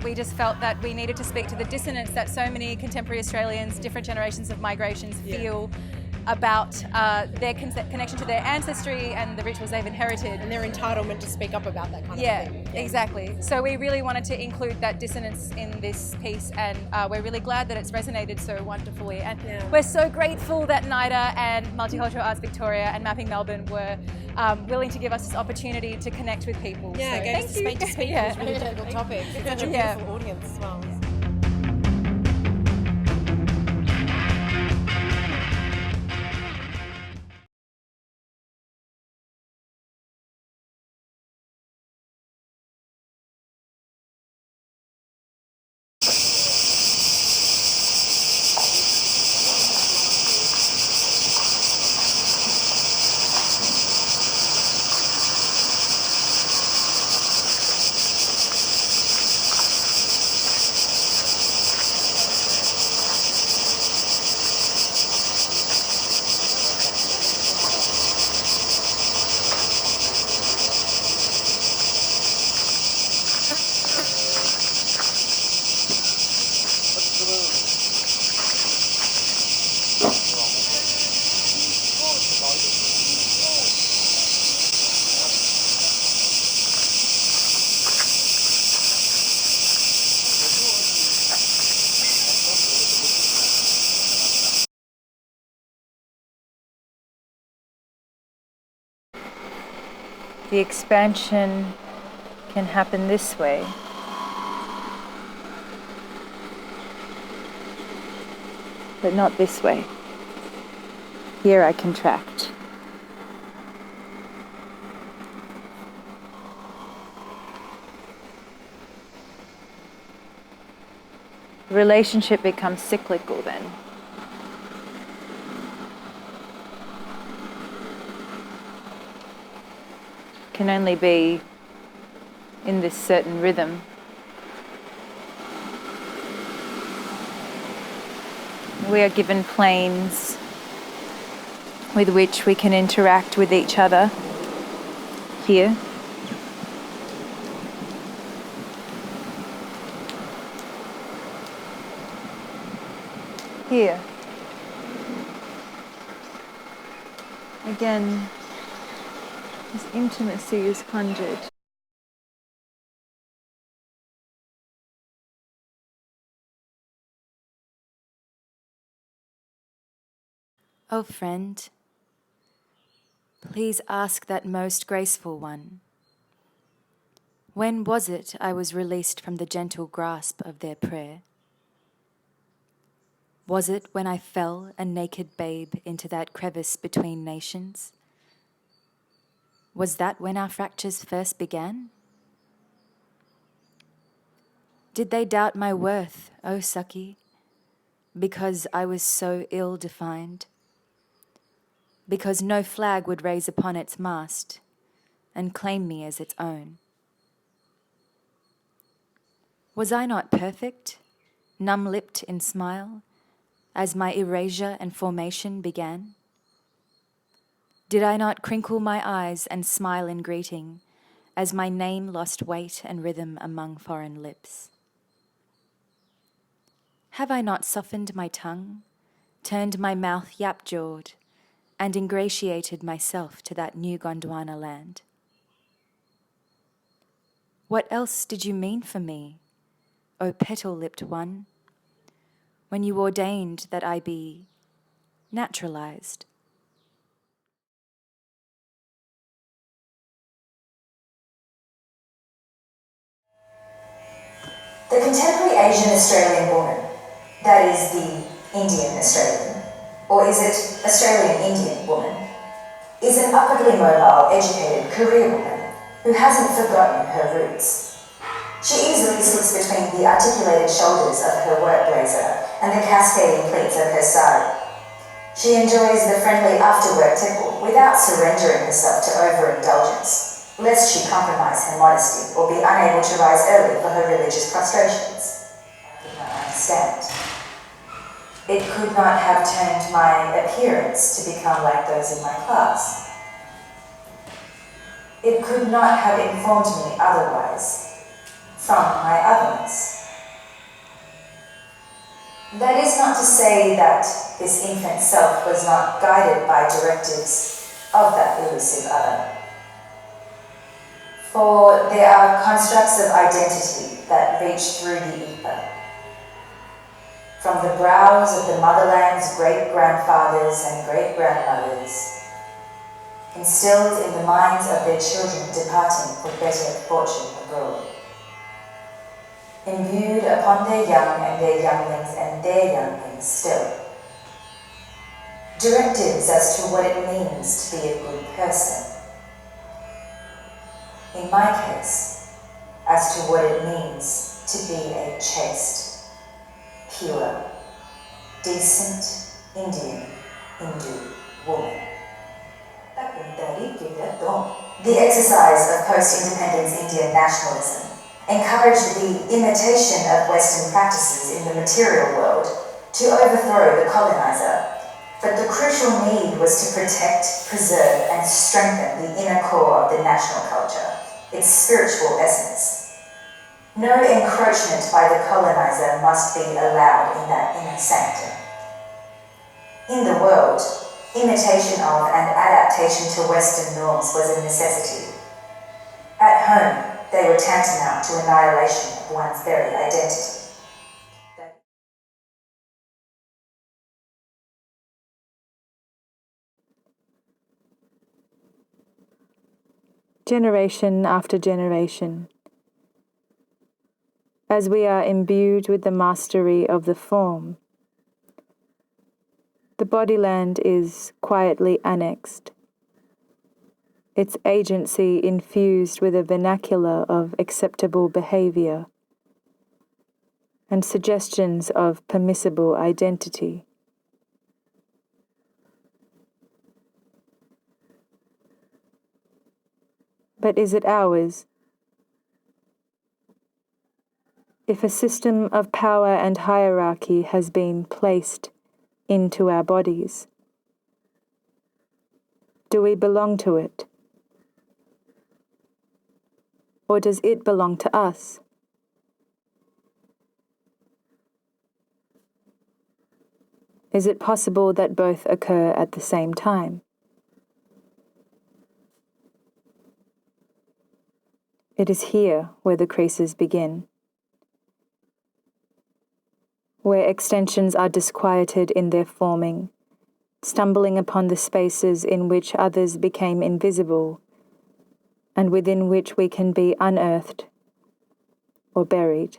we just felt that we needed to speak to the dissonance that so many contemporary Australians, different generations of migrations feel about their connection to their ancestry and the rituals they've inherited. And their entitlement to speak up about that kind of thing. Yeah, exactly. So we really wanted to include that dissonance in this piece, and we're really glad that it's resonated so wonderfully. And we're so grateful that NIDA and Multicultural Arts Victoria and Mapping Melbourne were willing to give us this opportunity to connect with people. Yeah, so gave us the space to speak on this really difficult topic. It's such a beautiful audience as well. The expansion can happen this way. But not this way. Here I contract. The relationship becomes cyclical then. Can only be in this certain rhythm. We are given planes with which we can interact with each other here. Here. Again, this intimacy is conjured. Oh friend, please ask that most graceful one, when was it I was released from the gentle grasp of their prayer? Was it when I fell a naked babe into that crevice between nations? Was that when our fractures first began? Did they doubt my worth, oh Saki, because I was so ill-defined? Because no flag would raise upon its mast and claim me as its own? Was I not perfect, numb-lipped in smile, as my erasure and formation began? Did I not crinkle my eyes and smile in greeting, as my name lost weight and rhythm among foreign lips? Have I not softened my tongue, turned my mouth yap-jawed, and ingratiated myself to that new Gondwana land? What else did you mean for me, O petal-lipped one, when you ordained that I be naturalized? The contemporary Asian Australian woman, that is the Indian Australian, or is it Australian Indian woman, is an upwardly mobile, educated career woman who hasn't forgotten her roots. She easily slips between the articulated shoulders of her work blazer and the cascading pleats of her sari. She enjoys the friendly after-work tickle without surrendering herself to overindulgence, lest she compromise her modesty or be unable to rise early for her religious prostrations. I did not understand. It could not have turned my appearance to become like those in my class. It could not have informed me otherwise from my otherness. That is not to say that this infant self was not guided by directives of that elusive other. For there are constructs of identity that reach through the ether. From the brows of the motherland's great-grandfathers and great-grandmothers, instilled in the minds of their children departing for better fortune abroad. Imbued upon their young and their younglings and their younglings still. Directives as to what it means to be a good person. In my case, as to what it means to be a chaste, pure, decent Indian Hindu woman. The exercise of post-independence Indian nationalism encouraged the imitation of Western practices in the material world to overthrow the colonizer, but the crucial need was to protect, preserve, and strengthen the inner core of the national culture, its spiritual essence. No encroachment by the colonizer must be allowed in that inner sanctum. In the world, imitation of and adaptation to Western norms was a necessity. At home, they were tantamount to annihilation of one's very identity. Generation after generation, as we are imbued with the mastery of the form, the bodyland is quietly annexed, its agency infused with a vernacular of acceptable behavior and suggestions of permissible identity. But is it ours? If a system of power and hierarchy has been placed into our bodies, do we belong to it? Or does it belong to us? Is it possible that both occur at the same time? It is here where the creases begin, where extensions are disquieted in their forming, stumbling upon the spaces in which others became invisible and within which we can be unearthed or buried.